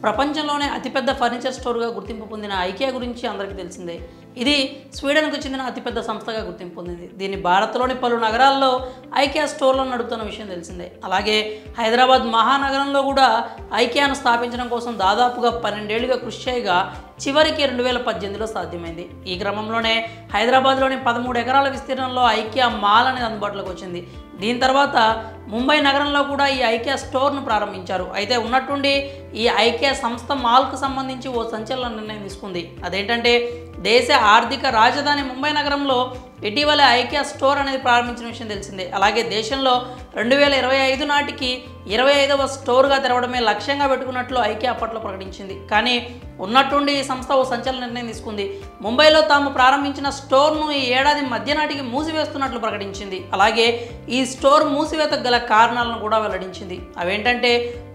ప్రపంచంలోనే అతిపెద్ద ఫర్నిచర్ స్టోర్గా గుర్తింపు పొందిన ఐకియా గురించి అందరికీ తెలిసిందే. ఇది స్వీడన్కు చెందిన అతిపెద్ద సంస్థగా గుర్తింపు పొందింది. దీన్ని భారత్లోని పలు నగరాల్లో ఐకియా స్టోర్లను నడుపుతున్న విషయం తెలిసిందే. అలాగే హైదరాబాద్ మహానగరంలో కూడా ఐకియాను స్థాపించడం కోసం దాదాపుగా 12 ఏళ్లుగా కృషి చేయగా చివరికి 2018లో సాధ్యమైంది. ఈ క్రమంలోనే హైదరాబాద్లోని 13 ఎకరాల విస్తీర్ణంలో ఐకియా మాల్ అనేది అందుబాటులోకి వచ్చింది. దీని తర్వాత ముంబై నగరంలో కూడా ఈ ఐకియా స్టోర్ను ప్రారంభించారు. అయితే ఉన్నట్టుండి ఈ ఐకియా సంస్థ మాల్కు సంబంధించి ఓ సంచలన నిర్ణయం తీసుకుంది. అదేంటంటే దేశ ఆర్థిక రాజధాని ముంబై నగరంలో ఇటీవల ఐకియా స్టోర్ అనేది ప్రారంభించిన విషయం తెలిసిందే. అలాగే దేశంలో 2025 నాటికి 25వ స్టోర్గా తెరవడమే లక్ష్యంగా పెట్టుకున్నట్లు ఐకియా అప్పట్లో ప్రకటించింది. కానీ ఉన్నట్టుండి ఈ సంస్థ ఓ సంచలన నిర్ణయం తీసుకుంది. ముంబైలో తాము ప్రారంభించిన స్టోర్ను ఈ ఏడాది మధ్య నాటికి మూసివేస్తున్నట్లు ప్రకటించింది. అలాగే ఈ స్టోర్ మూసివేతకు గల కారణాలను కూడా వెల్లడించింది. అవేంటంటే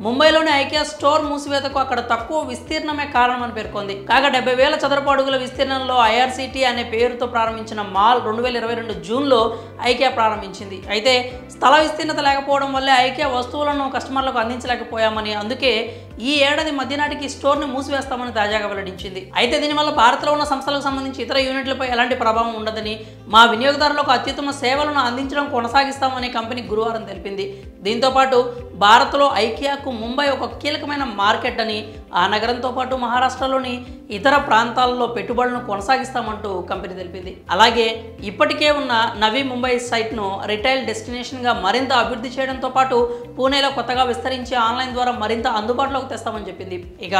ముంబైలోని ఐకియా స్టోర్ మూసివేతకు అక్కడ తక్కువ విస్తీర్ణమే కారణమని పేర్కొంది. కాగా 70,000 చదరపు అడుగుల విస్తీర్ణంలో ఐఆర్సిటీ అనే పేరుతో ప్రారంభించిన మాల్ 2022 జూన్లో ఐకియా ప్రారంభించింది. అయితే స్థల విస్తీర్ణత లేకపోవడం వల్లే ఐకియా వస్తువులను కస్టమర్లకు అందించలేకపోయామని, అందుకే ఈ ఏడాది మధ్యనాటికి స్టోర్ని మూసివేస్తామని తాజాగా వెల్లడించింది. అయితే దీనివల్ల భారత్లో ఉన్న సంస్థలకు సంబంధించి ఇతర యూనిట్లపై ఎలాంటి ప్రభావం ఉండదని, మా వినియోగదారులకు అత్యుత్తమ సేవలను అందించడం కొనసాగిస్తామని కంపెనీ గురువారం తెలిపింది. దీంతోపాటు భారత్లో ఐకియాకు ముంబై ఒక కీలకమైన మార్కెట్ అని, ఆ నగరంతో పాటు మహారాష్ట్రలోని ఇతర ప్రాంతాల్లో పెట్టుబడులను కొనసాగిస్తామంటూ కంపెనీ తెలిపింది. అలాగే ఇప్పటికే ఉన్న నవీ ముంబై సైట్ను రిటైల్ డెస్టినేషన్గా మరింత అభివృద్ధి చేయడంతో పాటు పూణేలో కొత్తగా విస్తరించి ఆన్లైన్ ద్వారా మరింత అందుబాటులోకి తెస్తామని చెప్పింది. ఇక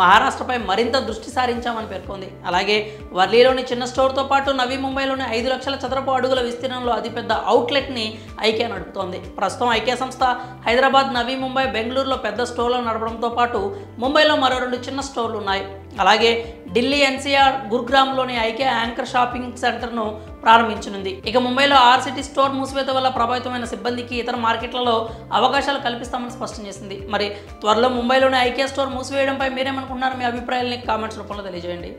మహారాష్ట్రపై మరింత దృష్టి సారించామని పేర్కొంది. అలాగే వర్లీలోని చిన్న స్టోర్తో పాటు నవీ ముంబైలోని 5 లక్షల చదరపు అడుగుల విస్తీర్ణంలో అతిపెద్ద అవుట్లెట్ని ఐకియా నడుపుతోంది. ప్రస్తుతం ఐకియా సంస్థ హైదరాబాద్, నవీ ముంబై, బెంగళూరులో పెద్ద స్టోర్లను నడపడంతో పాటు ముంబైలో మరో 2 చిన్న స్టోర్లు ఉన్నాయి. అలాగే ఢిల్లీ ఎన్సీఆర్ గురుగ్రామ్లోని ఐకియా యాంకర్ షాపింగ్ సెంటర్ను ప్రారంభించనుంది. ఇక ముంబైలో ఆర్సిటీ స్టోర్ మూసివేత వల్ల ప్రభావితమైన సిబ్బందికి ఇతర మార్కెట్లలో అవకాశాలు కల్పిస్తామని స్పష్టం చేసింది. మరి త్వరలో ముంబైలోని ఐకియా స్టోర్ మూసివేయడంపై మీరేమనుకుంటున్నారు? మీ అభిప్రాయాలని కామెంట్స్ రూపంలో తెలియజేయండి.